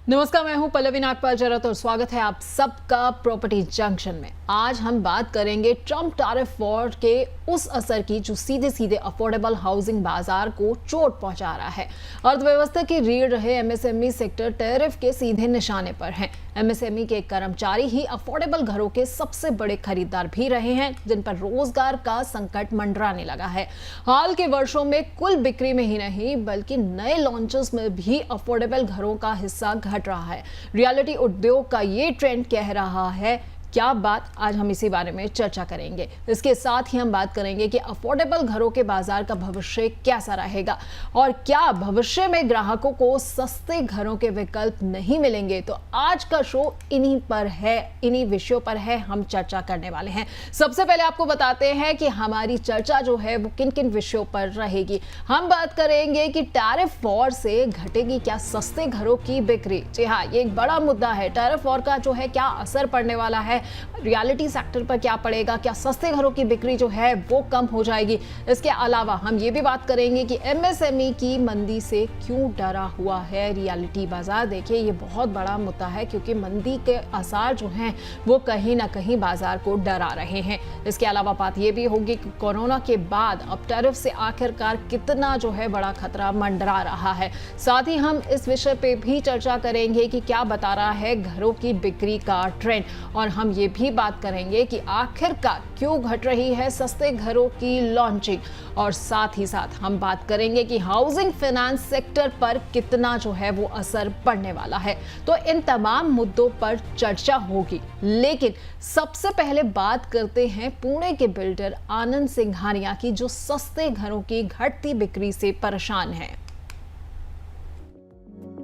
नमस्कार, मैं हूं पल्लवी नागपाल जरत और स्वागत है आप सबका प्रॉपर्टी जंक्शन में। आज हम बात करेंगे ट्रम्प टैरिफ वॉर के उस असर की जो सीधे सीधे अफोर्डेबल हाउसिंग बाजार को चोट पहुंचा रहा है। अर्थव्यवस्था की रीढ़ रहे एमएसएमई सेक्टर टैरिफ के सीधे निशाने पर हैं। एमएसएमई के कर्मचारी ही अफोर्डेबल घरों के सबसे बड़े खरीदार भी रहे हैं, जिन पर रोजगार का संकट मंडराने लगा है। हाल के वर्षों में कुल बिक्री में ही नहीं बल्कि नए लॉन्चेस में भी अफोर्डेबल घरों का हिस्सा घट रहा है। रियलिटी उद्योग का ये ट्रेंड कह रहा है क्या बात, आज हम इसी बारे में चर्चा करेंगे। इसके साथ ही हम बात करेंगे कि अफोर्डेबल घरों के बाजार का भविष्य कैसा रहेगा और क्या भविष्य में ग्राहकों को सस्ते घरों के विकल्प नहीं मिलेंगे। तो आज का शो इन्हीं पर है, इन्हीं विषयों पर है, हम चर्चा करने वाले हैं। सबसे पहले आपको बताते हैं कि हमारी चर्चा जो है वो किन किन विषयों पर रहेगी। हम बात करेंगे कि टैरिफ वॉर से घटेगी क्या सस्ते घरों की बिक्री। जी हाँ, ये एक बड़ा मुद्दा है। टैरिफ वॉर का जो है क्या असर पड़ने वाला है, रियलिटी सेक्टर पर क्या पड़ेगा, क्या सस्ते घरों की बिक्री जो है वो कम हो जाएगी। इसके अलावा हम ये भी बात करेंगे कि एमएसएमई की मंदी से क्यों डरा हुआ है रियलिटी बाजार। देखिए, ये बहुत बड़ा मुद्दा है क्योंकि मंदी के आसार जो हैं वो कहीं ना कहीं बाजार को डरा रहे हैं। इसके अलावा बात ये भी होगी कि कोरोना के बाद अब टैरिफ से आखिरकार कितना जो है बड़ा खतरा मंडरा रहा है। साथ ही हम इस विषय पे भी चर्चा करेंगे कि क्या बता रहा है घरों की बिक्री का ट्रेंड, और हम ये भी बात करेंगे कि आखिरकार क्यों घट रही है सस्ते घरों की लॉन्चिंग। और साथ ही साथ हम बात करेंगे कि हाउसिंग फाइनेंस सेक्टर पर कितना जो है वो असर पड़ने वाला है। तो इन तमाम मुद्दों पर चर्चा होगी, लेकिन सबसे पहले बात करते हैं पुणे के बिल्डर आनंद सिंघानिया की, जो सस्ते घरों की घटती बिक्री से परेशान है।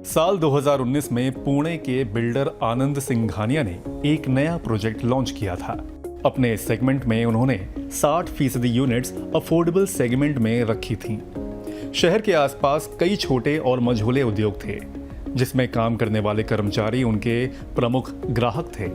साल 2019 में पुणे के बिल्डर आनंद सिंघानिया ने एक नया प्रोजेक्ट लॉन्च किया था। अपने सेगमेंट में उन्होंने 60% यूनिट्स अफोर्डेबल सेगमेंट में रखी थीं। शहर के आसपास कई छोटे और मझोले उद्योग थे, जिसमें काम करने वाले कर्मचारी उनके प्रमुख ग्राहक थे।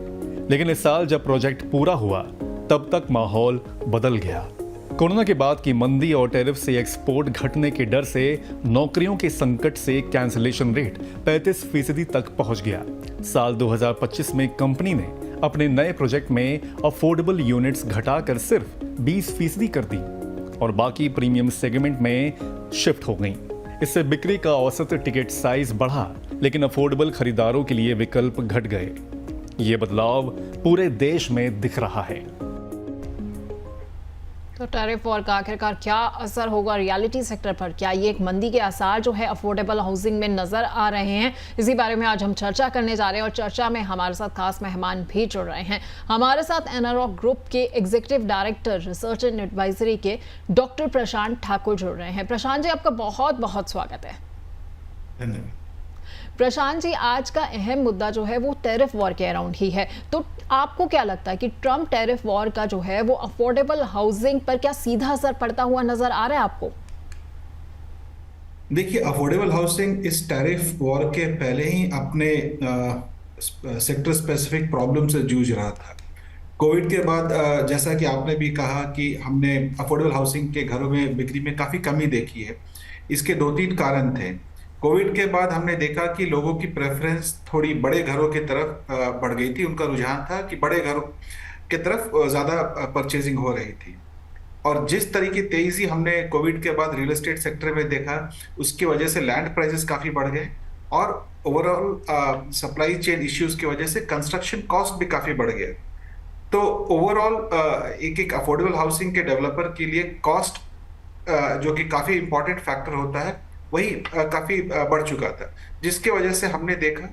लेकिन इस साल जब प्रोजेक्ट पूरा हुआ, तब तक माहौल बदल गया। कोरोना के बाद की मंदी और टैरिफ से एक्सपोर्ट घटने के डर से नौकरियों के संकट से कैंसिलेशन रेट 35% तक पहुंच गया। साल 2025 में कंपनी ने अपने नए प्रोजेक्ट में अफोर्डेबल यूनिट्स घटाकर सिर्फ 20% कर दी और बाकी प्रीमियम सेगमेंट में शिफ्ट हो गई। इससे बिक्री का औसत टिकट साइज बढ़ा, लेकिन अफोर्डेबल खरीदारों के लिए विकल्प घट गए। ये बदलाव पूरे देश में दिख रहा है। तो टैरिफ वॉर का आखिरकार क्या असर होगा रियलिटी सेक्टर पर? क्या ये एक मंदी के आसार जो है अफोर्डेबल हाउसिंग में नजर आ रहे हैं? इसी बारे में आज हम चर्चा करने जा रहे हैं और चर्चा में हमारे साथ खास मेहमान भी जुड़ रहे हैं। हमारे साथ एनारॉक ग्रुप के executive director research and advisory के डॉक्टर प्रशांत ठाकुर जुड़ रहे हैं। प्रशांत जी, आपका बहुत बहुत स्वागत है। धन्यवाद। प्रशांत जी, आज का अहम मुद्दा जो है वो टैरिफ वॉर के अराउंड ही है। तो आपको क्या लगता है कि ट्रम्प टैरिफ वॉर का जो है वो अफोर्डेबल हाउसिंग पर क्या सीधा असर पड़ता हुआ नजर आ रहा है आपको? देखिए, अफोर्डेबल हाउसिंग इस टैरिफ वॉर के पहले ही अपने सेक्टर स्पेसिफिक प्रॉब्लम से जूझ रहा था। कोविड के बाद जैसा कि आपने भी कहा कि हमने अफोर्डेबल हाउसिंग के घरों में बिक्री में काफ़ी कमी देखी है। इसके 2-3 कारण थे। कोविड के बाद हमने देखा कि लोगों की प्रेफरेंस थोड़ी बड़े घरों की तरफ बढ़ गई थी। उनका रुझान था कि बड़े घरों की तरफ ज़्यादा परचेजिंग हो रही थी। और जिस तरह की तेजी हमने कोविड के बाद रियल एस्टेट सेक्टर में देखा, उसकी वजह से लैंड प्राइसेस काफ़ी बढ़ गए और ओवरऑल सप्लाई चेन इश्यूज की वजह से कंस्ट्रक्शन कॉस्ट भी काफ़ी बढ़ गया। तो ओवरऑल एक अफोर्डेबल हाउसिंग के डेवलपर के लिए कॉस्ट जो कि काफ़ी इंपॉर्टेंट फैक्टर होता है, वही काफ़ी बढ़ चुका था, जिसकी वजह से हमने देखा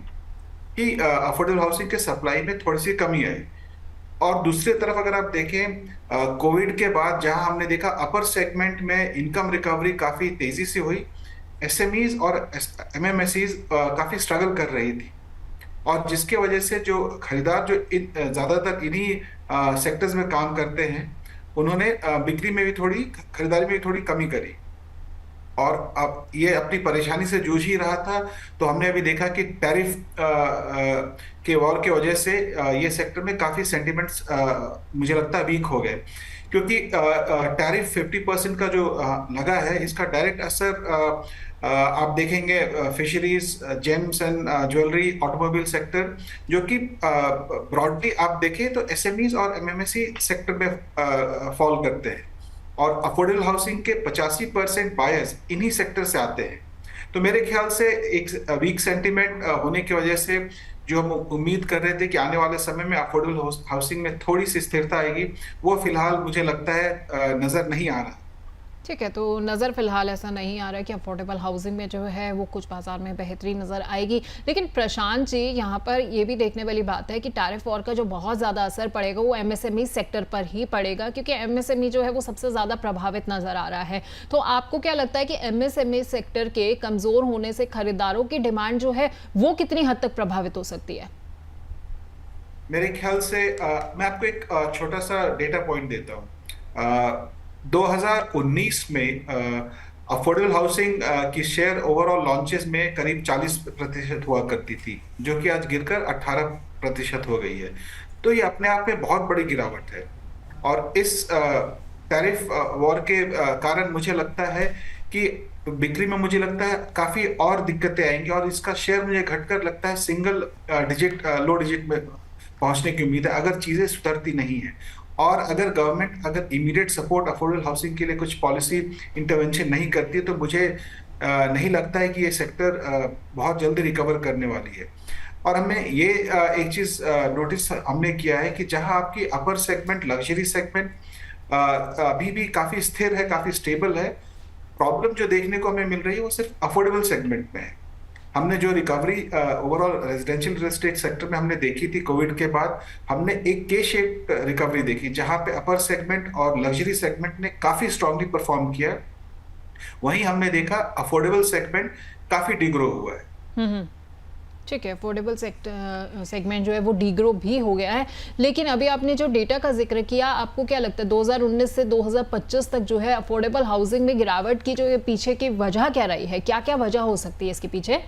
कि अफोर्डेबल हाउसिंग के सप्लाई में थोड़ी सी कमी आई। और दूसरी तरफ अगर आप देखें, कोविड के बाद जहां हमने देखा अपर सेगमेंट में इनकम रिकवरी काफ़ी तेज़ी से हुई, एसएमईज और एमएमएसईज काफ़ी स्ट्रगल कर रही थी, और जिसके वजह से जो खरीदार जो ज़्यादातर इन्हीं सेक्टर्स में काम करते हैं, उन्होंने बिक्री में भी थोड़ी, खरीदारी में भी थोड़ी कमी करी और अब ये अपनी परेशानी से जूझ ही रहा था। तो हमने अभी देखा कि टैरिफ के वॉर की वजह से ये सेक्टर में काफ़ी सेंटिमेंट्स मुझे लगता है वीक हो गए, क्योंकि टैरिफ 50% का जो लगा है, इसका डायरेक्ट असर आप देखेंगे fisheries, James and jewellery, automobile sector, जो कि ब्रॉडली आप देखें तो एसएमईज और एमएमएसई सेक्टर में फॉल करते हैं। और अफोर्डेबल हाउसिंग के 85% बायर्स इन्हीं सेक्टर से आते हैं। तो मेरे ख्याल से एक वीक सेंटीमेंट होने की वजह से जो हम उम्मीद कर रहे थे कि आने वाले समय में अफोर्डेबल हाउसिंग में थोड़ी सी स्थिरता आएगी, वो फिलहाल मुझे लगता है नजर नहीं आ रहा। ठीक है, तो नज़र फिलहाल ऐसा नहीं आ रहा है कि अफोर्डेबल हाउसिंग में जो है वो कुछ बाजार में बेहतरी नज़र आएगी। लेकिन प्रशांत जी, यहाँ पर ये भी देखने वाली बात है कि टैरिफ वॉर का जो बहुत ज़्यादा असर पड़ेगा वो एमएसएमई सेक्टर पर ही पड़ेगा, क्योंकि एमएसएमई जो है वो सबसे ज़्यादा प्रभावित नज़र आ रहा है। तो आपको क्या लगता है कि एमएसएमई सेक्टर के कमज़ोर होने से खरीदारों की डिमांड जो है वो कितनी हद तक प्रभावित हो सकती है? मेरे ख्याल से मैं आपको एक छोटा सा डेटा पॉइंट देता हूँ। 2019 में अफोर्डेबल हाउसिंग की शेयर ओवरऑल लॉन्चेस में करीब 40% हुआ करती थी, जो कि आज गिरकर 18% हो गई है। तो ये अपने आप में बहुत बड़ी गिरावट है। और इस टैरिफ वॉर के कारण मुझे लगता है कि बिक्री में मुझे लगता है काफी और दिक्कतें आएंगी, और इसका शेयर मुझे घटकर लगता है सिंगल डिजिट, लो डिजिट में पहुंचने की उम्मीद है, अगर चीजें सुधरती नहीं है। और अगर गवर्नमेंट अगर इमीडिएट सपोर्ट अफोर्डेबल हाउसिंग के लिए कुछ पॉलिसी इंटरवेंशन नहीं करती है, तो मुझे नहीं लगता है कि ये सेक्टर बहुत जल्दी रिकवर करने वाली है। और हमें ये एक चीज नोटिस हमने किया है कि जहां आपकी अपर सेगमेंट, लग्जरी सेगमेंट अभी भी काफी स्थिर है, काफी स्टेबल है, प्रॉब्लम जो देखने को हमें मिल रही है वो सिर्फ अफोर्डेबल सेगमेंट में है। हमने जो recovery overall residential real estate sector में हमने देखी थी कोविड के बाद, हमने एक के शेप रिकवरी देखी, जहां पे अपर सेगमेंट और लग्जरी सेगमेंट ने काफी स्ट्रांगली परफॉर्म किया। वहीं हमने देखा अफोर्डेबल सेगमेंट काफी डिग्रो हुआ है। ठीक है, अफोर्डेबल सेगमेंट जो है वो डीग्रो भी हो गया है। लेकिन अभी आपने जो डेटा का जिक्र किया, आपको क्या लगता है 2019 से 2025 तक जो है अफोर्डेबल हाउसिंग में गिरावट की जो पीछे की वजह क्या रही है? क्या क्या वजह हो सकती है इसके पीछे?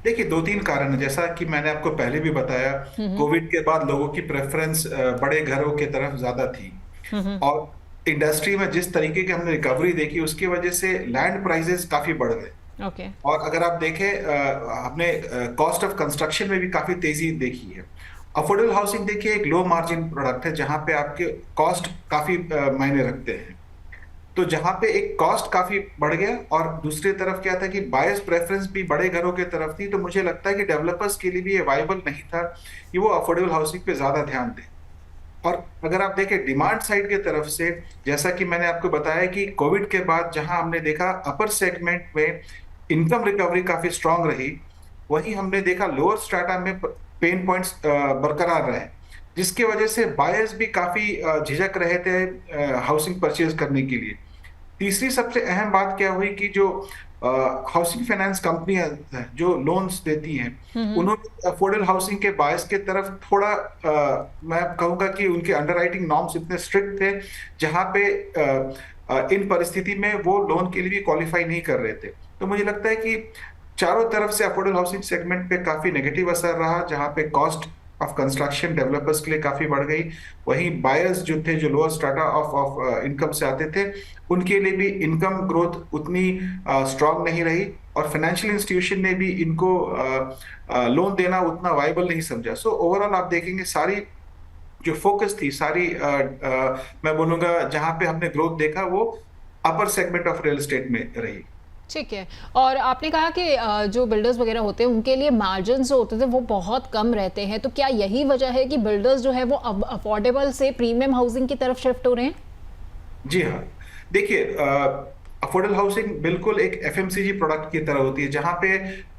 देखिए, 2-3 कारण है, जैसा कि मैंने आपको पहले भी बताया। कोविड के बाद लोगों की प्रेफरेंस बड़े घरों की तरफ ज्यादा थी, और इंडस्ट्री में जिस तरीके की हमने रिकवरी देखी उसकी वजह से लैंड प्राइसेस काफी बढ़ गए। और अगर आप देखें, हमने कॉस्ट ऑफ कंस्ट्रक्शन में भी काफी तेजी देखी है। अफोर्डेबल हाउसिंग देखिए एक लो मार्जिन प्रोडक्ट है, जहां पे आपके कॉस्ट काफी मायने रखते हैं। तो जहां पे एक कॉस्ट काफी बढ़ गया, और दूसरी तरफ क्या था कि बायर्स प्रेफरेंस भी बड़े घरों की तरफ थी, तो मुझे लगता है कि डेवलपर्स के लिए भी ये वायबल नहीं था कि वो अफोर्डेबल हाउसिंग पे ज्यादा ध्यान दें। और अगर आप देखें डिमांड साइड की तरफ से, जैसा कि मैंने आपको बताया कि कोविड के बाद जहां हमने देखा अपर सेगमेंट में इनकम रिकवरी काफी स्ट्रांग रही, वहीं हमने देखा लोअर स्ट्रेटा में पेन पॉइंट्स बरकरार रहे, जिसकी वजह से बायर्स भी काफी झिझक रहे थे हाउसिंग परचेज करने के लिए। तीसरी सबसे अहम बात क्या हुई कि जो हाउसिंग फाइनेंस कंपनियां जो लोन्स देती हैं, उन्होंने अफोर्डेबल हाउसिंग के बायर्स के तरफ थोड़ा मैं कहूंगा कि उनके अंडरराइटिंग नॉर्म्स इतने स्ट्रिक्ट थे, जहां पे इन परिस्थिति में वो लोन के लिए भी क्वालिफाई नहीं कर रहे थे। तो मुझे लगता है कि चारों तरफ से अफोर्डेबल हाउसिंग सेगमेंट पे काफी नेगेटिव असर रहा, जहां पे कॉस्ट ऑफ कंस्ट्रक्शन डेवलपर्स के लिए काफी बढ़ गई। वहीं बायर्स जो थे, जो लोअर स्ट्रेटा ऑफ इनकम से आते थे, उनके लिए भी इनकम ग्रोथ उतनी स्ट्रांग नहीं रही, और फाइनेंशियल इंस्टीट्यूशन ने भी इनको लोन देना उतना वायबल नहीं समझा। सो ओवरऑल आप देखेंगे सारी जो फोकस थी, सारी मैं बोलूंगा जहां पे हमने ग्रोथ देखा वो upper segment of real estate में रही। ठीक है, और आपने कहा कि जो बिल्डर्स वगैरह होते हैं उनके लिए मार्जिन जो होते थे वो बहुत कम रहते हैं, तो क्या यही वजह है कि बिल्डर्स जो है वो अब अफोर्डेबल से प्रीमियम हाउसिंग की तरफ शिफ्ट हो रहे हैं? जी हाँ, देखिए अफोर्डेबल हाउसिंग बिल्कुल एक एफएमसीजी प्रोडक्ट की तरह होती है, जहां पे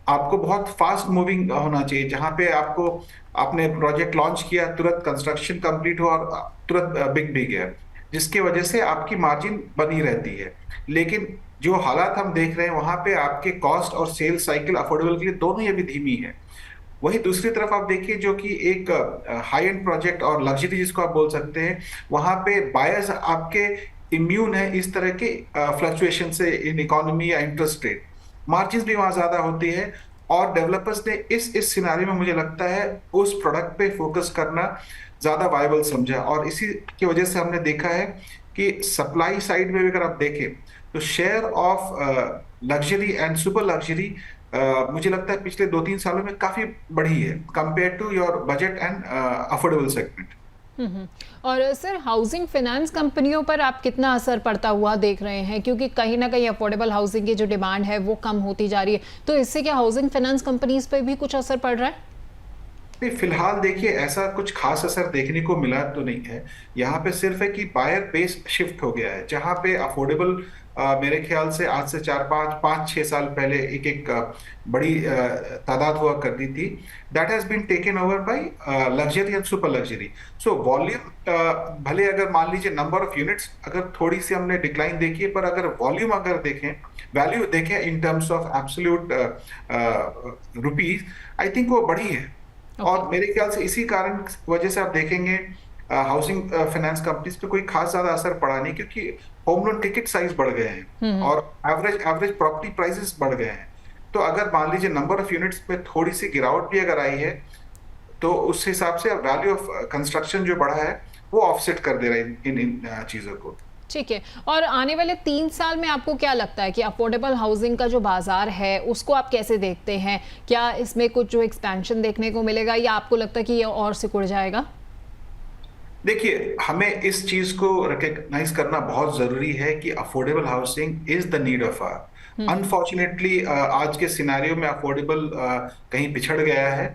आपको बहुत फास्ट मूविंग होना चाहिए, जहां पे आपने प्रोजेक्ट लॉन्च किया, तुरंत कंस्ट्रक्शन कंप्लीट हुआ और तुरंत बिक भी गया, जिसकी वजह से आपकी मार्जिन बनी रहती है। लेकिन जो हालात हम देख रहे हैं वहां पे आपके कॉस्ट और सेल्स साइकिल अफोर्डेबल के लिए दोनों ही अभी धीमी है। वहीं दूसरी तरफ आप देखिए, जो कि एक हाई एंड प्रोजेक्ट और लग्जरी जिसको आप बोल सकते हैं, वहां पे बायर्स आपके इम्यून है इस तरह के फ्लक्चुएशन से इन इकोनॉमी या इंटरेस्ट रेट, मार्जिन भी वहां ज्यादा होती है, और डेवलपर्स ने इस सिनारियो में मुझे लगता है उस प्रोडक्ट पे फोकस करना ज्यादा वायबल समझा, और इसी की वजह से हमने देखा है कि सप्लाई साइड में भी अगर आप देखें तो share of luxury and super luxury मुझे लगता है पिछले 2-3 सालों में काफी बढ़ी है compare to your budget and affordable segment. Hmm. और सर हाउसिंग फाइनेंस कंपनियों पर आप कितना असर पड़ता हुआ देख रहे हैं, क्योंकि कहीं ना कहीं अफोर्डेबल हाउसिंग की जो डिमांड है वो कम होती जा रही है, तो इससे क्या हाउसिंग फाइनेंस कंपनीज पे भी कुछ असर पड़ रहा है? नहीं, फिलहाल देखिए ऐसा कुछ खास असर देखने को मिला तो नहीं है। यहाँ पे सिर्फ है कि बायर बेस शिफ्ट हो गया है, जहाँ पे अफोर्डेबल मेरे ख्याल से आज से 4-5-6 साल पहले एक एक बड़ी तादाद हुआ करती थी, that has been taken over by luxury and super luxury. So volume भले अगर मान लीजिए नंबर ऑफ यूनिट्स अगर थोड़ी सी हमने डिक्लाइन देखी है, पर अगर वॉल्यूम अगर देखें, वैल्यू देखें in terms of absolute rupees, I think वो बढ़ी है। और मेरे ख्याल से इसी कारण वजह से आप देखेंगे हाउसिंग फाइनेंस कंपनीज पे कोई खास ज्यादा असर पड़ा नहीं, क्योंकि होम लोन टिकट साइज बढ़ गए हैं और एवरेज प्रॉपर्टी प्राइसेस बढ़ गए हैं। तो अगर मान लीजिए नंबर ऑफ यूनिट्स में थोड़ी सी गिरावट भी अगर आई है, तो उस हिसाब से वैल्यू ऑफ कंस्ट्रक्शन जो बढ़ा है वो ऑफसेट कर दे रहा है इन चीजों को। ठीक है। और आने वाले 3 साल में आपको क्या लगता है कि अफोर्डेबल हाउसिंग का जो बाजार है उसको आप कैसे देखते हैं? क्या इसमें कुछ जो एक्सपेंशन देखने को मिलेगा, या आपको लगता है कि ये और सिकुड़ जाएगा? देखिए, हमें इस चीज को रिकग्नाइज करना बहुत जरूरी है कि affordable housing is the need of hour. Unfortunately आज के सिनेरियो में अफोर्डेबल कहीं पिछड़ गया है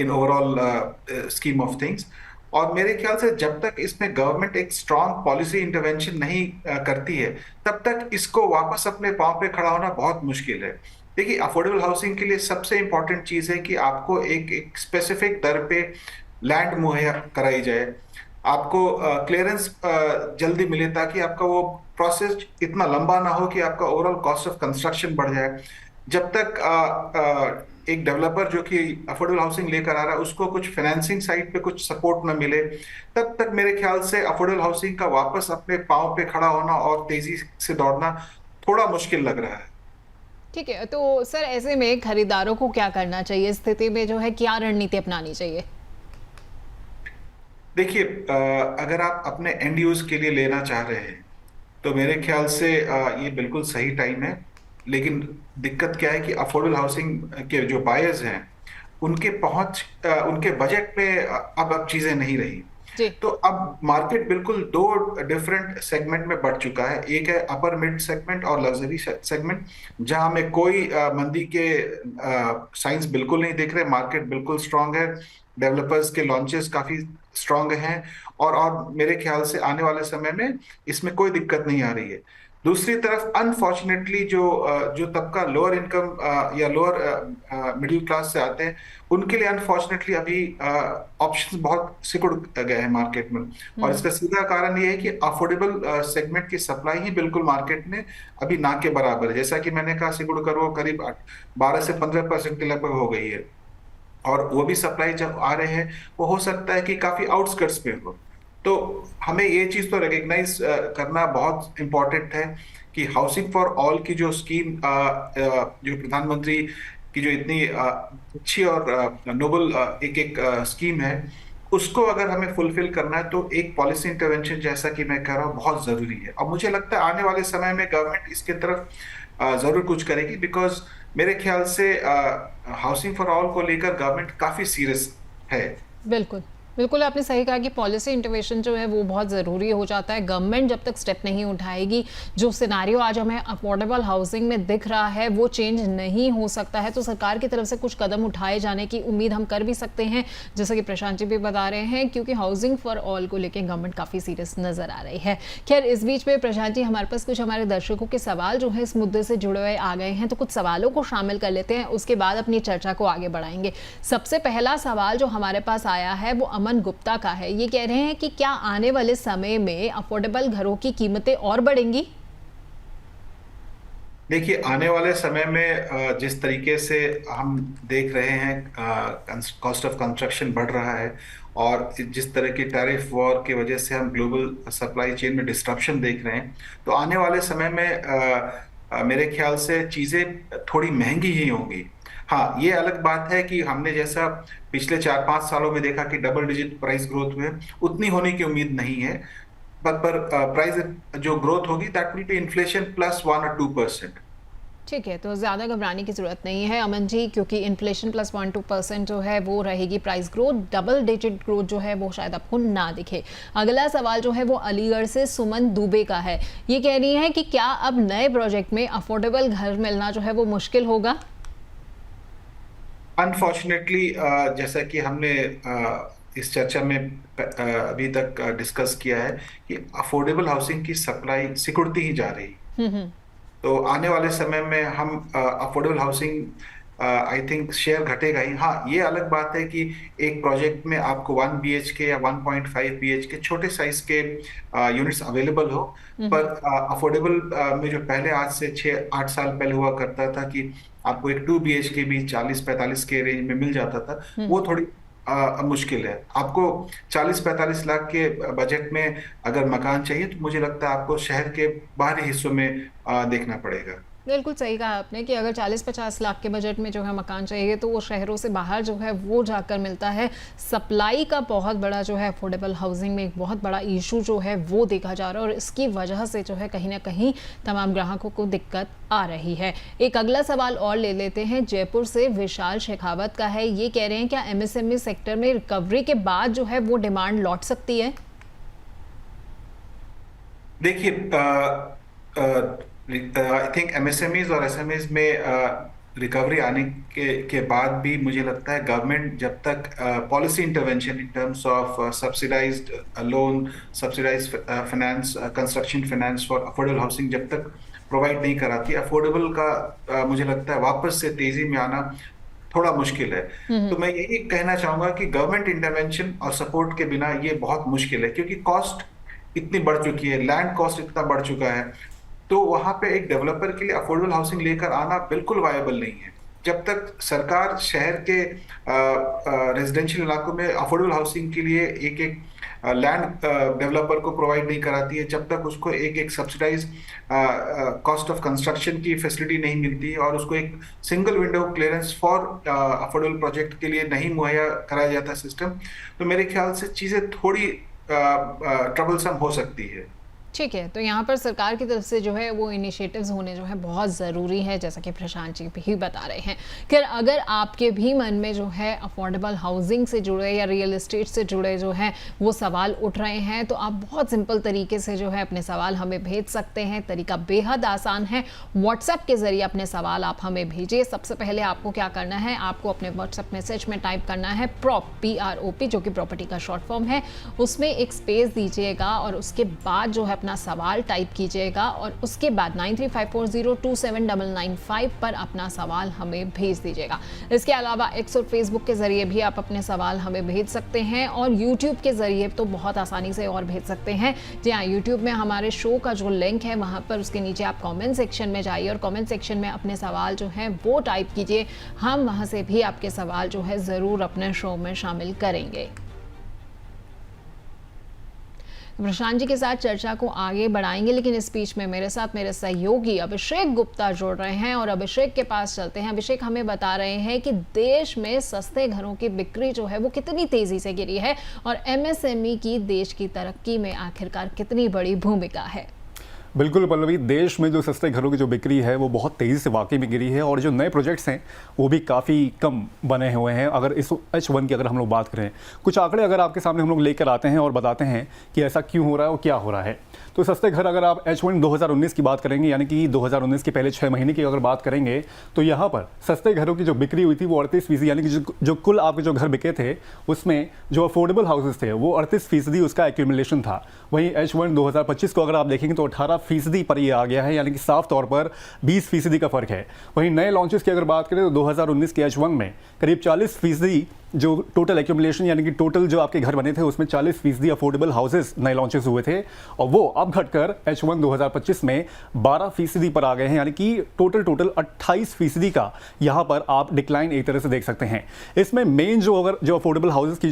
in overall scheme of things. और मेरे ख्याल से जब तक इसमें गवर्नमेंट एक स्ट्रांग पॉलिसी इंटरवेंशन नहीं करती है, तब तक इसको वापस अपने पांव पे खड़ा होना बहुत मुश्किल है। देखिए, अफोर्डेबल हाउसिंग के लिए सबसे इंपॉर्टेंट चीज है कि आपको एक स्पेसिफिक दर पे लैंड मुहैया कराई जाए, आपको क्लियरेंस जल्दी मिले, ताकि आपका वो प्रोसेस इतना लंबा ना हो कि आपका ओवरऑल कॉस्ट ऑफ कंस्ट्रक्शन बढ़ जाए। जब तक एक डेवलपर जो कि अफोर्डेबल हाउसिंग लेकर आ रहा है उसको कुछ फाइनेंसिंग साइड पे कुछ सपोर्ट ना मिले, तब तक मेरे ख्याल से अफोर्डेबल हाउसिंग का वापस अपने पांव पे खड़ा होना और तेजी से दौड़ना थोड़ा मुश्किल लग रहा है। ठीक है। तो सर ऐसे में खरीदारों को क्या करना चाहिए, इस स्थिति में जो है क्या रणनीति अपनानी चाहिए? देखिए, अगर आप अपने एंड यूज के लिए लेना चाह रहे हैं तो मेरे ख्याल से ये बिल्कुल सही टाइम है। लेकिन दिक्कत क्या है कि अफोर्डेबल हाउसिंग के जो बायर्स हैं उनके पहुंच उनके बजट में अब चीजें नहीं रही। जी। तो अब मार्केट बिल्कुल दो डिफरेंट सेगमेंट में बढ़ चुका है। एक है अपर मिड सेगमेंट और लग्जरी सेगमेंट, जहां में कोई मंदी के साइंस बिल्कुल नहीं दिख रहे। मार्केट बिल्कुल स्ट्रांग है, डेवलपर्स के लॉन्चेस काफी स्ट्रांग हैं, और मेरे ख्याल से आने वाले समय में इसमें कोई दिक्कत नहीं आ रही है। दूसरी तरफ अनफॉर्चुनेटली जो तबका लोअर इनकम या लोअर मिडिल क्लास से आते हैं, उनके लिए अनफॉर्चुनेटली अभी ऑप्शंस बहुत सिकुड़ गए हैं मार्केट में। और इसका सीधा कारण ये है कि अफोर्डेबल सेगमेंट की सप्लाई ही बिल्कुल मार्केट में अभी ना के बराबर है। जैसा कि मैंने कहा, सिकुड़ कर वो करीब 12 से 15% के लगभग हो गई है, और वो भी सप्लाई जब आ रहे हैं वो हो सकता है कि काफी आउटस्कर्ट्स पे हो। तो हमें ये चीज तो रिकग्नाइज करना बहुत इंपॉर्टेंट है कि हाउसिंग फॉर ऑल की जो स्कीम जो प्रधानमंत्री की जो इतनी अच्छी और नोबल एक स्कीम है, उसको अगर हमें फुलफिल करना है तो एक पॉलिसी इंटरवेंशन जैसा कि मैं कह रहा हूँ बहुत जरूरी है। और मुझे लगता है आने वाले समय में गवर्नमेंट इसके तरफ जरूर कुछ करेगी, बिकॉज मेरे ख्याल से हाउसिंग फॉर ऑल को लेकर गवर्नमेंट काफी सीरियस है। बिल्कुल बिल्कुल, आपने सही कहा कि पॉलिसी इंटरवेंशन जो है वो बहुत ज़रूरी हो जाता है। गवर्नमेंट जब तक स्टेप नहीं उठाएगी, जो सिनारियो आज हमें अफोर्डेबल हाउसिंग में दिख रहा है वो चेंज नहीं हो सकता है। तो सरकार की तरफ से कुछ कदम उठाए जाने की उम्मीद हम कर भी सकते हैं, जैसा कि प्रशांत जी भी बता रहे हैं, क्योंकि हाउसिंग फॉर ऑल को लेकर गवर्नमेंट काफ़ी सीरियस नज़र आ रही है। खैर, इस बीच में प्रशांत जी, हमारे पास कुछ हमारे दर्शकों के सवाल जो है इस मुद्दे से जुड़े हुए आ गए हैं, तो कुछ सवालों को शामिल कर लेते हैं, उसके बाद अपनी चर्चा को आगे बढ़ाएंगे। सबसे पहला सवाल जो हमारे पास आया है वो अमन गुप्ता का है। ये कह रहे हैं कि क्या आने वाले समय में अफोर्डेबल घरों की कीमतें और बढ़ेंगी? देखिए, आने वाले समय में जिस तरीके से हम देख रहे हैं कॉस्ट ऑफ कंस्ट्रक्शन बढ़ रहा है, और जिस तरह की टैरिफ वॉर की वजह से हम ग्लोबल सप्लाई चेन में डिस्ट्रप्शन देख रहे हैं, तो आने वाले समय में मेरे ख्याल से चीजें थोड़ी महंगी ही होंगी। हाँ, ये अलग बात है कि हमने जैसा पिछले 4-5 सालों में देखा कि डबल डिजिट प्राइस ग्रोथ हुए, उतनी होने की उम्मीद नहीं है। पर प्राइस जो ग्रोथ होगी that will be inflation plus 1 or 2%। ठीक है, तो ज़्यादा घबराने की ज़रूरत नहीं है अमन जी, क्योंकि इन्फ्लेशन प्लस 1-2% जो है वो रहेगी। Price growth, double digit growth जो है वो शायद आपको ना दिखे। अगला सवाल जो है वो अलीगढ़ से सुमन दुबे का है। ये कह रही है कि क्या अब नए प्रोजेक्ट में अफोर्डेबल घर मिलना जो है वो मुश्किल होगा? अनफॉर्चुनेटली जैसा कि हमने इस चर्चा में अभी तक डिस्कस किया है कि अफोर्डेबल हाउसिंग की सप्लाई सिकुड़ती ही जा रही है। तो आने वाले समय में हम affordable housing I think share घटेगा ही। हाँ, ये अलग बात है कि एक प्रोजेक्ट में आपको 1 BHK या 1.5 BHK छोटे साइज के यूनिट्स अवेलेबल हो, पर अफोर्डेबल में जो पहले आज से 6-8 साल पहले हुआ करता था कि आपको एक 2 BHK भी 40-45 के रेंज में मिल जाता था, वो थोड़ी मुश्किल है। आपको 40-45 लाख के बजट में अगर मकान चाहिए तो मुझे लगता है आपको शहर के बाहरी हिस्सों में देखना पड़ेगा। बिल्कुल सही कहा आपने कि अगर 40-50 लाख के बजट में जो है मकान चाहिए तो वो शहरों से बाहर जो है वो जाकर मिलता है। सप्लाई का बहुत बड़ा जो है अफोर्डेबल हाउसिंग में एक बहुत बड़ा इशू जो है वो देखा जा रहा है, और इसकी वजह से जो है कहीं ना कहीं तमाम ग्राहकों को दिक्कत आ रही है। एक अगला सवाल और ले लेते हैं, जयपुर से विशाल शेखावत का है। ये कह रहे हैं क्या MSME सेक्टर में रिकवरी के बाद जो है वो डिमांड लौट सकती है? देखिए, आई थिंक MSMEs और SMEs में रिकवरी आने के बाद भी मुझे लगता है गवर्नमेंट जब तक policy intervention in terms of subsidised loan, subsidised finance, construction finance for affordable housing जब तक प्रोवाइड नहीं कराती, अफोर्डेबल का मुझे लगता है वापस से तेजी में आना थोड़ा मुश्किल है। तो मैं यही कहना चाहूंगा कि गवर्नमेंट इंटरवेंशन और सपोर्ट के बिना ये बहुत मुश्किल है, क्योंकि कॉस्ट इतनी बढ़ चुकी है, लैंड कॉस्ट इतना बढ़ चुका है। तो वहां पे एक डेवलपर के लिए अफोर्डेबल हाउसिंग लेकर आना बिल्कुल वायबल नहीं है। जब तक सरकार शहर के रेजिडेंशियल इलाकों में अफोर्डेबल हाउसिंग के लिए एक एक लैंड डेवलपर को प्रोवाइड नहीं कराती है, जब तक उसको एक एक सब्सिडाइज कॉस्ट ऑफ कंस्ट्रक्शन की फैसिलिटी नहीं मिलती है, और उसको एक single window clearance for affordable project के लिए नहीं मुहैया कराया जाता सिस्टम, तो मेरे ख्याल से चीजें थोड़ी ट्रबलसम हो सकती है। ठीक है, तो यहाँ पर सरकार की तरफ से जो है वो इनिशिएटिव्स होने जो है बहुत ज़रूरी है, जैसा कि प्रशांत जी भी बता रहे हैं। खैर, अगर आपके भी मन में जो है अफोर्डेबल हाउसिंग से जुड़े या रियल एस्टेट से जुड़े जो हैं वो सवाल उठ रहे हैं, तो आप बहुत सिंपल तरीके से जो है अपने सवाल हमें भेज सकते हैं। तरीका बेहद आसान है, व्हाट्सएप के ज़रिए अपने सवाल आप हमें भेजिए। सबसे पहले आपको क्या करना है, आपको अपने व्हाट्सएप मैसेज में टाइप करना है PROP जो कि प्रॉपर्टी का शॉर्ट फॉर्म है, उसमें एक स्पेस दीजिएगा और उसके बाद जो है अपना सवाल टाइप कीजिएगा, और उसके बाद 9354027995 पर अपना सवाल हमें भेज दीजिएगा। इसके अलावा एक्स और फेसबुक के जरिए भी आप अपने सवाल हमें भेज सकते हैं, और यूट्यूब के जरिए तो बहुत आसानी से और भेज सकते हैं। जी हाँ, यूट्यूब में हमारे शो का जो लिंक है वहाँ पर उसके नीचे आप कॉमेंट सेक्शन में जाइए और कॉमेंट सेक्शन में अपने सवाल जो है वो टाइप कीजिए। हम वहाँ से भी आपके सवाल जो है ज़रूर अपने शो में शामिल करेंगे। प्रशांत जी के साथ चर्चा को आगे बढ़ाएंगे, लेकिन इस बीच में मेरे साथ मेरे सहयोगी अभिषेक गुप्ता जुड़ रहे हैं, और अभिषेक के पास चलते हैं। अभिषेक हमें बता रहे हैं कि देश में सस्ते घरों की बिक्री जो है वो कितनी तेजी से गिरी है, और MSME की देश की तरक्की में आखिरकार कितनी बड़ी भूमिका है। बिल्कुल पल्लवी, देश में जो सस्ते घरों की जो बिक्री है वो बहुत तेज़ी से वाकई में गिरी है, और जो नए प्रोजेक्ट्स हैं वो भी काफ़ी कम बने हुए हैं। अगर इस H1 की अगर हम लोग बात करें, कुछ आंकड़े अगर आपके सामने हम लोग लेकर आते हैं और बताते हैं कि ऐसा क्यों हो रहा है और क्या हो रहा है। तो सस्ते घर अगर आप H1 2019 की बात करेंगे, यानी कि 2019 के पहले 6 महीने की अगर बात करेंगे, तो यहाँ पर सस्ते घरों की जो बिक्री हुई थी वो 38%, यानी कि जो कुल आपके जो घर बिके थे उसमें जो अफोर्डेबल हाउसेस थे वो 38% उसका एक्यूमुलेशन था। वहीं H1 2025 को अगर आप देखेंगे तो 18% पर ये आ गया है, यानी कि साफ तौर पर 20% का फर्क है। वहीं नए लॉन्चेस की अगर बात करें तो 2019 के H1 में करीब 40% जो टोटल एक्यूमुलेशन, यानी कि टोटल जो आपके घर बने थे उसमें 40% अफोर्डेबल हाउसेस नए लॉन्चेस हुए थे, और वो अब घटकर H1 2025 में 12% पर आ गए हैं, यानी कि टोटल 28% का यहाँ पर आप डिक्लाइन एक तरह से देख सकते हैं। इसमें मेन जो अफोर्डेबल हाउसेस की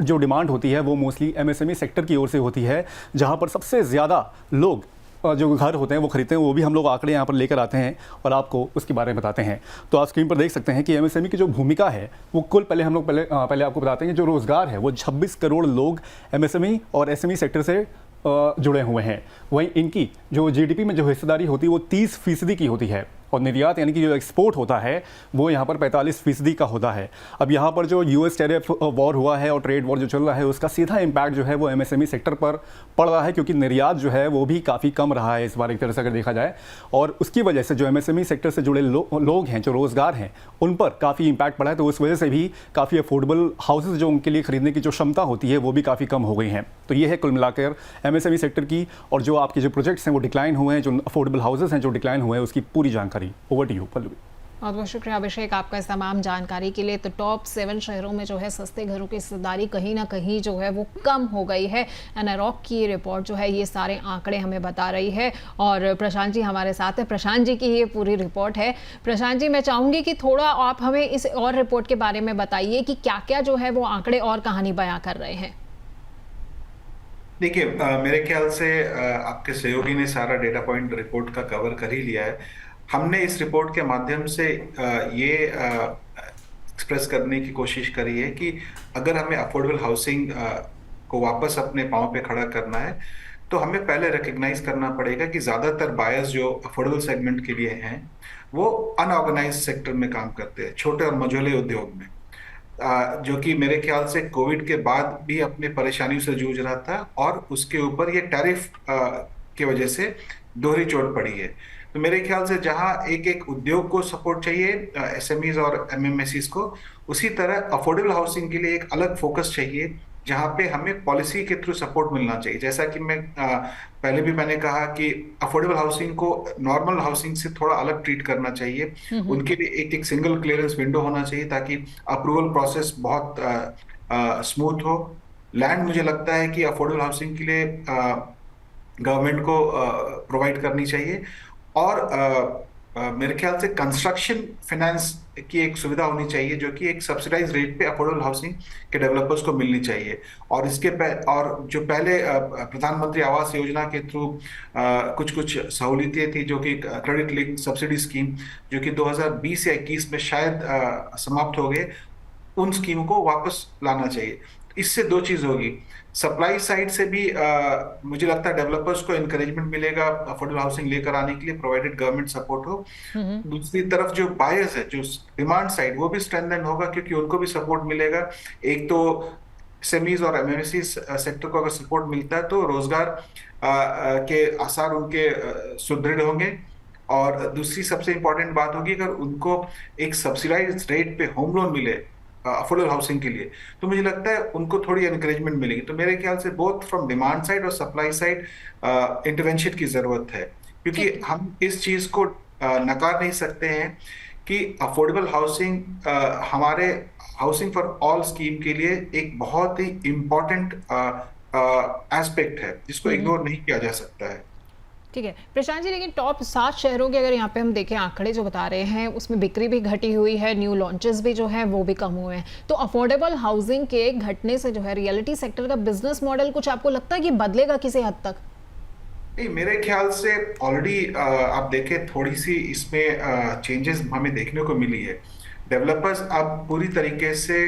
जो डिमांड होती है वो मोस्टली MSME सेक्टर की ओर से होती है, जहाँ पर सबसे ज़्यादा लोग जो घर होते हैं वो खरीदते हैं, वो भी हम लोग आंकड़े यहाँ पर लेकर आते हैं और आपको उसके बारे में बताते हैं। तो आप स्क्रीन पर देख सकते हैं कि एमएसएमई की जो भूमिका है वो कुल पहले हम लोग पहले आपको बताते हैं कि जो रोज़गार है वो 26 करोड़ लोग एमएसएमई और एसएमई सेक्टर से जुड़े हुए हैं। वहीं इनकी जो जीडीपी में जो हिस्सेदारी होती है वो 30% की होती है और निर्यात यानी कि जो एक्सपोर्ट होता है वो यहाँ पर 45% का होता है। अब यहाँ पर जो यूएस टैरिफ वॉर हुआ है और ट्रेड वॉर जो चल रहा है उसका सीधा इम्पैक्ट जो है वो एमएसएमई सेक्टर पर पड़ रहा है, क्योंकि निर्यात जो है वो भी काफ़ी कम रहा है इस बार एक तरह से अगर देखा जाए, और उसकी वजह से जो एमएसएमई सेक्टर से जुड़े लोग हैं, जो रोज़गार हैं, उन पर काफ़ी इम्पैक्ट पड़ा है। तो उस वजह से भी काफ़ी अफोर्डेबल हाउसेज जो उनके लिए खरीदने की जो क्षमता होती है वो भी काफ़ी कम हो गई हैं। तो ये है कुल मिलाकर एमएसएमई सेक्टर की, और जो आपके जो प्रोजेक्ट्स हैं वो डिक्लाइन हुए हैं, जो अफोर्डेबल हाउसेज हैं जो डिक्लाइन हुए हैं, उसकी पूरी जानकारी। Over to you Pallavi. बहुत बहुत शुक्रिया अभिषेक आपका इस तमाम जानकारी के लिए। तो टॉप 7 शहरों में जो है सस्ते घरों की हिस्सेदारी कहीं ना कहीं जो है वो कम हो गई है। एनारॉक की रिपोर्ट जो है ये सारे आंकड़े हमें बता रही है और प्रशांत जी हमारे साथ है। प्रशांत जी की ये पूरी रिपोर्ट है। प्रशांत जी, मैं चाहूँगी कि थोड़ा आप हमें इस और रिपोर्ट के बारे में बताइए कि क्या क्या जो है वो आंकड़े और कहानी बयां कर रहे हैं। देखिए, मेरे ख्याल से आपके सहयोगी ने सारा डेटा पॉइंट रिपोर्ट का कवर कर ही लिया है। हमने इस रिपोर्ट के माध्यम से ये एक्सप्रेस करने की कोशिश करी है कि अगर हमें अफोर्डेबल हाउसिंग को वापस अपने पांव पे खड़ा करना है तो हमें पहले रिकग्नाइज करना पड़ेगा कि ज़्यादातर बायर्स जो अफोर्डेबल सेगमेंट के लिए हैं वो अनऑर्गेनाइज सेक्टर में काम करते हैं, छोटे और मझोले उद्योग में, जो कि मेरे ख्याल से कोविड के बाद भी अपने परेशानियों से जूझ रहा था और उसके ऊपर ये टैरिफ की वजह से दोहरी चोट पड़ी है। तो मेरे ख्याल से जहां एक एक उद्योग को सपोर्ट चाहिए, एसएमईज और एमएमएसईज को, उसी तरह अफोर्डेबल हाउसिंग के लिए एक अलग फोकस चाहिए जहां पे हमें पॉलिसी के थ्रू सपोर्ट मिलना चाहिए। जैसा कि पहले भी मैंने कहा कि अफोर्डेबल हाउसिंग को नॉर्मल हाउसिंग से थोड़ा अलग ट्रीट करना चाहिए। उनके लिए एक सिंगल क्लियरेंस विंडो होना चाहिए ताकि अप्रूवल प्रोसेस बहुत स्मूथ हो। लैंड मुझे लगता है कि अफोर्डेबल हाउसिंग के लिए गवर्नमेंट को प्रोवाइड करनी चाहिए और मेरे ख्याल से कंस्ट्रक्शन फाइनेंस की एक सुविधा होनी चाहिए जो कि एक सब्सिडाइज रेट पे अफोर्डेबल हाउसिंग के डेवलपर्स को मिलनी चाहिए। और और जो पहले प्रधानमंत्री आवास योजना के थ्रू कुछ सहूलियतें थी जो कि क्रेडिट लिंक सब्सिडी स्कीम जो कि 2020 या 21 में शायद समाप्त हो गए, उन स्कीम को वापस लाना चाहिए। इससे दो चीज होगी, सप्लाई साइड से भी मुझे लगता है डेवलपर्स को एनकरेजमेंट मिलेगा अफोर्डेबल हाउसिंग लेकर आने के लिए, प्रोवाइडेड गवर्नमेंट सपोर्ट हो। दूसरी तरफ जो बायर्स है, जो डिमांड साइड, वो भी स्ट्रेंथन होगा क्योंकि उनको भी सपोर्ट मिलेगा। एक तो एसएमईज और एमएमएसई सेक्टर को अगर सपोर्ट मिलता है तो रोजगार के आसार उनके सुदृढ़ होंगे। और दूसरी सबसे इंपॉर्टेंट बात होगी, अगर उनको एक सब्सिडाइज रेट पे होम लोन मिले अफोर्डेबल हाउसिंग के लिए, तो मुझे लगता है उनको थोड़ी एनकरेजमेंट मिलेगी। तो मेरे ख्याल से बोथ फ्रॉम डिमांड साइड और सप्लाई साइड इंटरवेंशन की जरूरत है, क्योंकि हम इस चीज को नकार नहीं सकते हैं कि अफोर्डेबल हाउसिंग हमारे हाउसिंग फॉर ऑल स्कीम के लिए एक बहुत ही इम्पोर्टेंट एस्पेक्ट है जिसको इग्नोर नहीं किया जा सकता है। ठीक है प्रशांत जी, लेकिन टॉप 7 शहरों के अगर यहाँ पे हम देखें आंकड़े जो बता रहे हैं उसमें बिक्री भी घटी हुई है, न्यू लॉन्चेस भी जो है वो भी कम हुए हैं। तो अफोर्डेबल हाउसिंग के घटने से जो है रियलिटी सेक्टर का बिजनेस मॉडल कुछ आपको लगता है कि बदलेगा किसी हद तक? नहीं, मेरे ख्याल से ऑलरेडी आप देखें थोड़ी सी इसमें चेंजेस हमें देखने को मिली है। डेवलपर्स अब पूरी तरीके से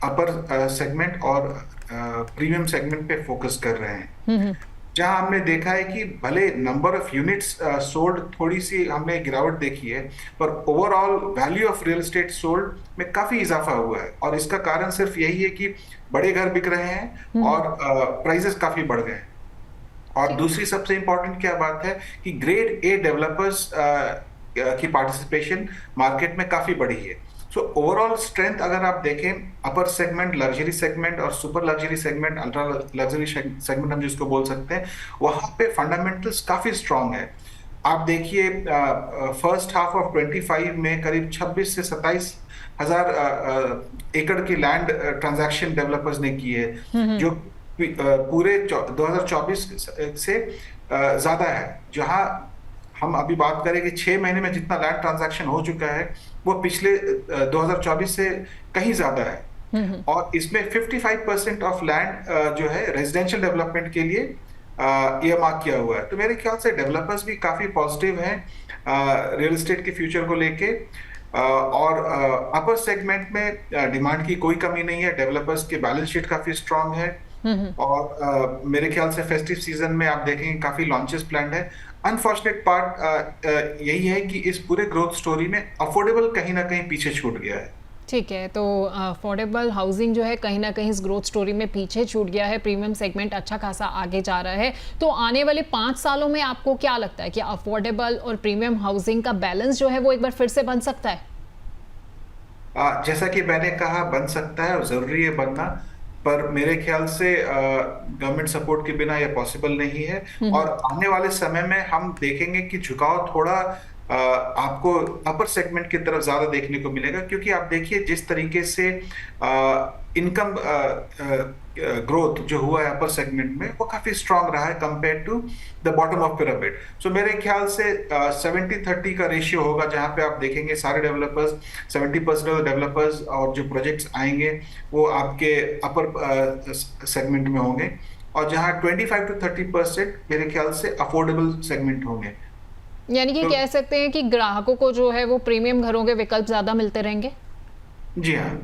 अपर सेगमेंट और प्रीमियम सेगमेंट पे फोकस कर रहे हैं, जहां हमने देखा है कि भले नंबर ऑफ यूनिट्स सोल्ड थोड़ी सी हमने गिरावट देखी है, पर overall value of real estate sold में काफी इजाफा हुआ है। और इसका कारण सिर्फ यही है कि बड़े घर बिक रहे हैं और प्राइसेस काफी बढ़ गए हैं। और दूसरी सबसे इंपॉर्टेंट क्या बात है कि ग्रेड ए डेवलपर्स की पार्टिसिपेशन मार्केट में काफी बढ़ी है। सो ओवरऑल स्ट्रेंथ अगर आप देखें, अपर सेगमेंट, लग्जरी सेगमेंट और super luxury segment, ultra luxury segment हम जिसको बोल सकते हैं, वहां पे फंडामेंटल्स काफी स्ट्रांग है। आप देखिए फर्स्ट हाफ ऑफ 25 में करीब 26 से 27 हजार एकड़ की लैंड ट्रांजैक्शन डेवलपर्स ने की है, जो पूरे 2024 से ज्यादा है। जहां हम अभी बात करें कि 6 महीने में जितना लैंड ट्रांजैक्शन हो चुका है वो पिछले 2024 से कहीं ज्यादा है। और इसमें 55% ऑफ लैंड जो है रेजिडेंशियल डेवलपमेंट के लिए ईयरमार्क किया हुआ है। तो मेरे ख्याल से डेवलपर्स भी काफी पॉजिटिव हैं रियल एस्टेट के फ्यूचर को लेके। और अपर सेगमेंट में डिमांड की कोई कमी नहीं है, डेवलपर्स के बैलेंस शीट काफी स्ट्रांग है। और मेरे ख्याल से फेस्टिव सीजन में आप देखेंगे काफी लॉन्चेस प्लान्ड है। अनफॉर्चुनेट पार्ट यही है कि इस पूरे ग्रोथ स्टोरी में अफोर्डेबल कहीं ना कहीं पीछे छूट गया है। ठीक है, तो अफोर्डेबल हाउसिंग जो है कहीं ना कहीं इस ग्रोथ स्टोरी में पीछे छूट गया है, प्रीमियम सेगमेंट अच्छा खासा आगे जा रहा है। तो आने वाले 5 सालों में आपको क्या लगता है कि अफोर्डेबल और प्रीमियम हाउसिंग का बैलेंस जो है वो एक बार फिर से बन सकता है? जैसा कि मैंने कहा, बन सकता है और जरूरी है बनना, पर मेरे ख्याल से गवर्नमेंट सपोर्ट के बिना यह पॉसिबल नहीं है। और आने वाले समय में हम देखेंगे कि झुकाव थोड़ा आपको अपर सेगमेंट की तरफ ज्यादा देखने को मिलेगा, क्योंकि आप देखिए जिस तरीके से इनकम ग्रोथ जो हुआ है अपर सेगमेंट में वो काफी स्ट्रांग रहा है compare to the bottom of pyramid. So मेरे ख्याल से 70-30 का रेशियो होगा, जहां पे आप देखेंगे सारे डेवलपर्स 70% डेवलपर्स और जो प्रोजेक्ट्स आएंगे वो आपके अपर सेगमेंट में होंगे, और जहां 25-30% मेरे ख्याल से अफोर्डेबल सेगमेंट होंगे। यानी कि तो कह सकते हैं कि ग्राहकों को जो है वो प्रीमियम घरों के विकल्प ज्यादा मिलते रहेंगे। जी हाँ।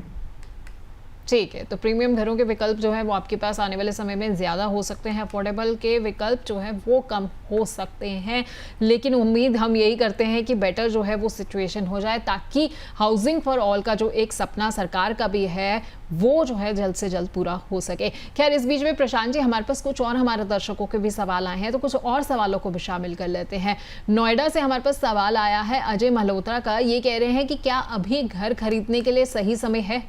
ठीक है, तो प्रीमियम घरों के विकल्प जो है वो आपके पास आने वाले समय में ज़्यादा हो सकते हैं, अफोर्डेबल के विकल्प जो है वो कम हो सकते हैं। लेकिन उम्मीद हम यही करते हैं कि बेटर जो है वो सिचुएशन हो जाए, ताकि हाउसिंग फॉर ऑल का जो एक सपना सरकार का भी है वो जो है जल्द से जल्द पूरा हो सके। खैर, इस बीच में प्रशांत जी, हमारे पास कुछ और हमारे दर्शकों के भी सवाल आए हैं, तो कुछ और सवालों को भी शामिल कर लेते हैं। नोएडा से हमारे पास सवाल आया है अजय मल्होत्रा का। ये कह रहे हैं कि क्या अभी घर खरीदने के लिए सही समय है?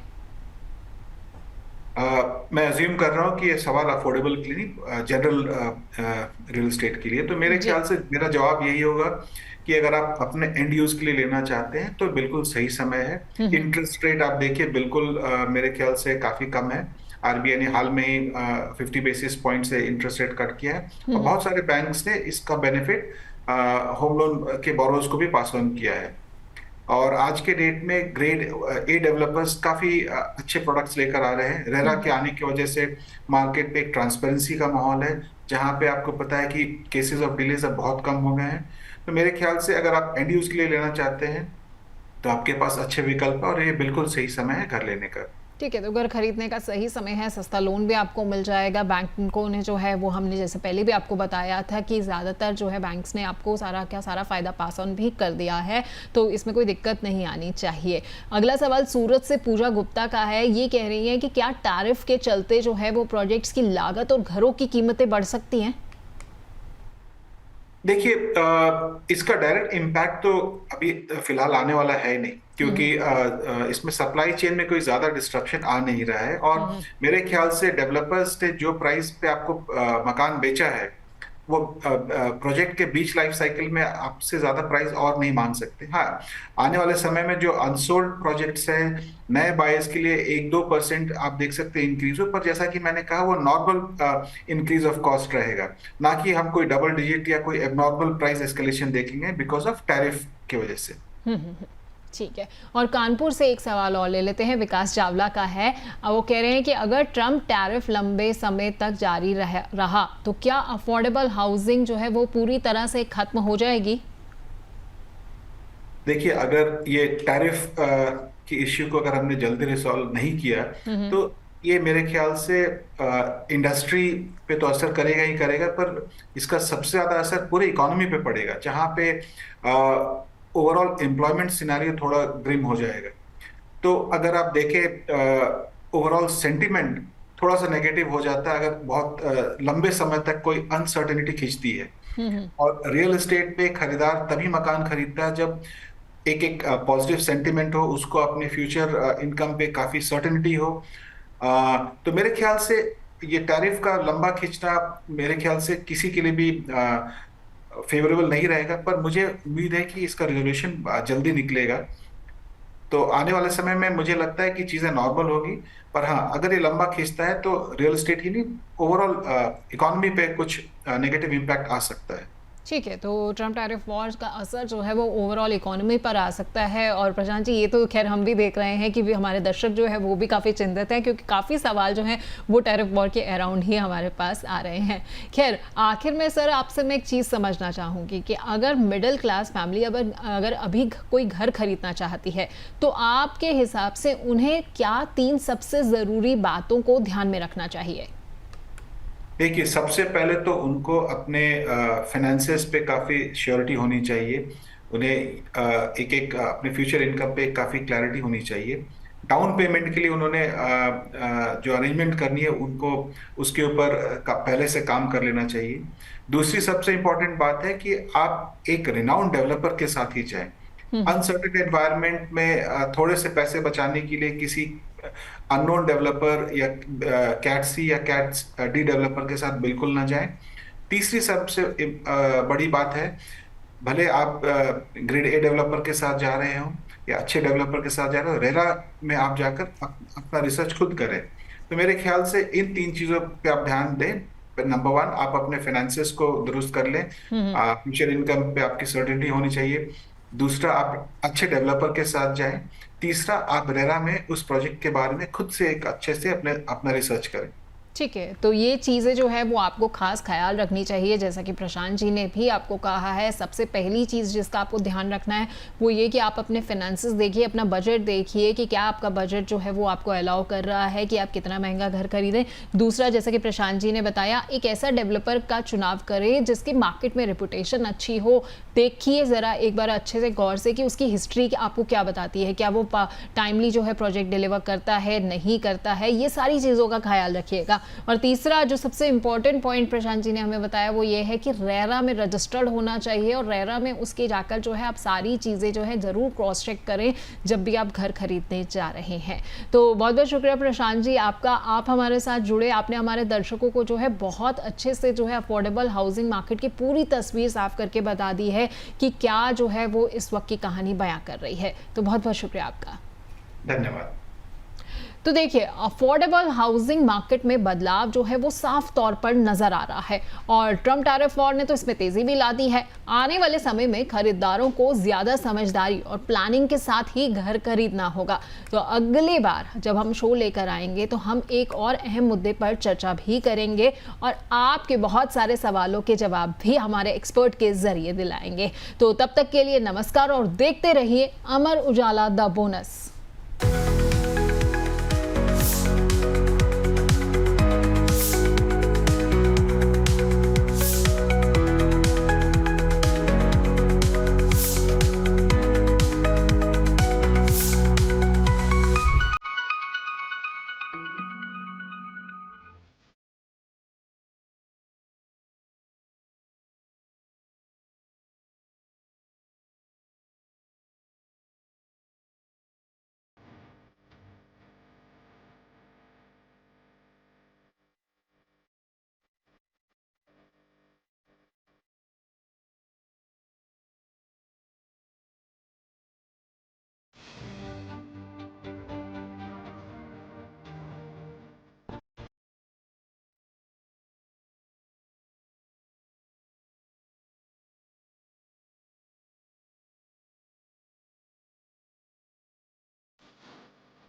मैं अज्यूम कर रहा हूँ कि ये सवाल अफोर्डेबल के लिए, जनरल रियल एस्टेट के लिए। तो मेरे जी। ख्याल से मेरा जवाब यही होगा कि अगर आप अपने एंड यूज के लिए लेना चाहते हैं तो बिल्कुल सही समय है। इंटरेस्ट रेट आप देखिए बिल्कुल मेरे ख्याल से काफी कम है। आरबीआई ने हाल में ही 50 बेसिस पॉइंट से इंटरेस्ट रेट कट किया है, और बहुत सारे बैंक्स ने इसका बेनिफिट होम लोन के बोरोवर्स को भी पास ऑन किया है। और आज के डेट में ग्रेड ए डेवलपर्स काफी अच्छे प्रोडक्ट्स लेकर आ रहे हैं। रेरा के आने की वजह से मार्केट पे एक ट्रांसपेरेंसी का माहौल है, जहां पे आपको पता है कि केसेस ऑफ डिलेज अब बहुत कम हो गए हैं। तो मेरे ख्याल से अगर आप एंड यूज के लिए लेना चाहते हैं तो आपके पास अच्छे विकल्प है, और ये बिल्कुल सही समय है घर लेने का। ठीक है, तो घर खरीदने का सही समय है, सस्ता लोन भी आपको मिल जाएगा। बैंकों ने जो है वो, हमने जैसे पहले भी आपको बताया था कि ज़्यादातर जो है बैंक्स ने आपको सारा फ़ायदा पास ऑन भी कर दिया है, तो इसमें कोई दिक्कत नहीं आनी चाहिए। अगला सवाल सूरत से पूजा गुप्ता का है। ये कह रही है कि क्या टैरिफ के चलते जो है वो प्रोजेक्ट्स की लागत और घरों की कीमतें बढ़ सकती हैं? देखिए, इसका डायरेक्ट इम्पैक्ट तो अभी फिलहाल आने वाला है नहीं, क्योंकि इसमें सप्लाई चेन में कोई ज्यादा डिस्ट्रप्शन आ नहीं रहा है। और मेरे ख्याल से डेवलपर्स ने जो प्राइस पे आपको मकान बेचा है वो प्रोजेक्ट के बीच लाइफ साइकिल में आपसे ज्यादा प्राइस और नहीं मांग सकते। हाँ, आने वाले समय में जो अनसोल्ड प्रोजेक्ट्स हैं नए बायर्स के लिए 1-2% आप देख सकते हैं इंक्रीज हो, पर जैसा कि मैंने कहा वो नॉर्मल इंक्रीज ऑफ कॉस्ट रहेगा, ना कि हम कोई डबल डिजिट या कोई एबनॉर्मल प्राइस एस्केलेशन देखेंगे बिकॉज ऑफ टैरिफ की वजह से। ठीक है, और कानपुर से एक सवाल और ले लेते हैं, विकास चावला का है। वो कह रहे हैं कि अगर ट्रम्प टैरिफ लंबे समय तक जारी रहा तो क्या अफोर्डेबल हाउसिंग जो है वो पूरी तरह से खत्म हो जाएगी? देखिए, अगर ये टैरिफ की इश्यू को अगर हमने जल्दी रिसॉल्व नहीं किया तो ये मेरे ख्याल से इंडस्ट्री पे तो असर करेगा ही करेगा, पर इसका सबसे ज्यादा असर पूरे इकोनॉमी पे पड़ेगा, जहां पे ओवरऑल एम्प्लॉयमेंट सिनेरियो थोड़ा ग्रिम हो जाएगा। तो अगर आप देखें ओवरऑल सेंटिमेंट थोड़ा सा नेगेटिव हो जाता है अगर बहुत लंबे समय तक कोई अनसर्टेनिटी खींचती है। और रियल एस्टेट पे खरीदार तभी मकान खरीदता है जब एक पॉजिटिव सेंटिमेंट हो, उसको अपने फ्यूचर इनकम पे काफी सर्टेनिटी हो। तो मेरे ख्याल से ये टैरिफ का लंबा खींचना मेरे ख्याल से किसी के लिए भी फेवरेबल नहीं रहेगा, पर मुझे उम्मीद है कि इसका रिजोल्यूशन जल्दी निकलेगा। तो आने वाले समय में मुझे लगता है कि चीजें नॉर्मल होगी, पर हाँ, अगर ये लंबा खींचता है तो रियल एस्टेट ही नहीं ओवरऑल इकोनॉमी पे कुछ नेगेटिव इम्पैक्ट आ सकता है। ठीक है, तो ट्रम्प टैरिफ वॉर का असर जो है वो ओवरऑल इकोनॉमी पर आ सकता है। और प्रशांत जी, ये तो खैर हम भी देख रहे हैं कि भी हमारे दर्शक जो है वो भी काफ़ी चिंतित हैं, क्योंकि काफ़ी सवाल जो हैं वो टैरिफ वॉर के अराउंड ही हमारे पास आ रहे हैं। खैर, आखिर में सर आपसे मैं एक चीज़ समझना चाहूँगी कि अगर मिडिल क्लास फैमिली अगर अभी कोई घर खरीदना चाहती है, तो आपके हिसाब से उन्हें क्या 3 सबसे ज़रूरी बातों को ध्यान में रखना चाहिए? देखिए, सबसे पहले तो उनको अपने फाइनेंसेस पे काफ़ी श्योरिटी होनी चाहिए। उन्हें अपने फ्यूचर इनकम पे काफ़ी क्लैरिटी होनी चाहिए। डाउन पेमेंट के लिए उन्होंने जो अरेंजमेंट करनी है उनको उसके ऊपर पहले से काम कर लेना चाहिए। दूसरी सबसे इम्पोर्टेंट बात है कि आप एक रिनाउंड डेवलपर के साथ ही जाएं। अनसर्टेन एनवायरनमेंट में थोड़े से पैसे बचाने के लिए किसी अननोन डेवलपर या कैट-सी या कैट-डी डेवलपर के साथ बिल्कुल ना जाएं। तीसरी सबसे बड़ी बात है, भले आप ग्रेड ए डेवलपर के साथ जा रहे हो या अच्छे डेवलपर के साथ जा रहे हो, रेरा में आप जाकर अपना रिसर्च खुद करें। तो मेरे ख्याल से इन 3 चीजों पे आप ध्यान दें। नंबर 1, आप अपने फाइनेंसेस को दुरुस्त कर लें। फ्यूचर इनकम पे आपकी सर्टेनिटी होनी चाहिए। दूसरा, आप अच्छे डेवलपर के साथ जाएं। तीसरा, आप रेरा में उस प्रोजेक्ट के बारे में खुद से एक अच्छे से अपना रिसर्च करें। ठीक है, तो ये चीज़ें जो है वो आपको खास ख्याल रखनी चाहिए, जैसा कि प्रशांत जी ने भी आपको कहा है। सबसे पहली चीज़ जिसका आपको ध्यान रखना है वो ये कि आप अपने फिनेंसेस देखिए, अपना बजट देखिए कि क्या आपका बजट जो है वो आपको अलाउ कर रहा है कि आप कितना महंगा घर खरीदें। दूसरा, जैसा कि प्रशांत जी ने बताया, एक ऐसा डेवलपर का चुनाव करें जिसकी मार्केट में रेपुटेशन अच्छी हो। देखिए ज़रा एक बार अच्छे से गौर से कि उसकी हिस्ट्री आपको क्या बताती है, क्या वो टाइमली जो है प्रोजेक्ट डिलीवर करता है, नहीं करता है, ये सारी चीज़ों का ख्याल रखिएगा। और तीसरा जो सबसे इंपॉर्टेंट पॉइंट प्रशांत जी ने हमें बताया वो ये है कि रेरा में रजिस्टर्ड होना चाहिए, और रेरा में उसके जाकर जो है आप सारी चीज़ें जो है ज़रूर क्रॉस चेक करें जब भी आप घर खरीदने जा रहे हैं। तो बहुत बहुत शुक्रिया प्रशांत जी आपका, आप हमारे साथ जुड़े, आपने हमारे दर्शकों को जो है बहुत अच्छे से जो है अफोर्डेबल हाउसिंग मार्केट की पूरी तस्वीर साफ करके बता दी है कि क्या जो है वो इस वक्त की कहानी बयां कर रही है। तो बहुत बहुत शुक्रिया आपका। धन्यवाद। तो देखिए, अफोर्डेबल हाउसिंग मार्केट में बदलाव जो है वो साफ तौर पर नजर आ रहा है, और ट्रम्प टैरिफ वॉर ने तो इसमें तेजी भी ला दी है। आने वाले समय में खरीदारों को ज्यादा समझदारी और प्लानिंग के साथ ही घर खरीदना होगा। तो अगली बार जब हम शो लेकर आएंगे तो हम एक और अहम मुद्दे पर चर्चा भी करेंगे, और आपके बहुत सारे सवालों के जवाब भी हमारे एक्सपर्ट के जरिए दिलाएंगे। तो तब तक के लिए नमस्कार, और देखते रहिए अमर उजाला द बोनस।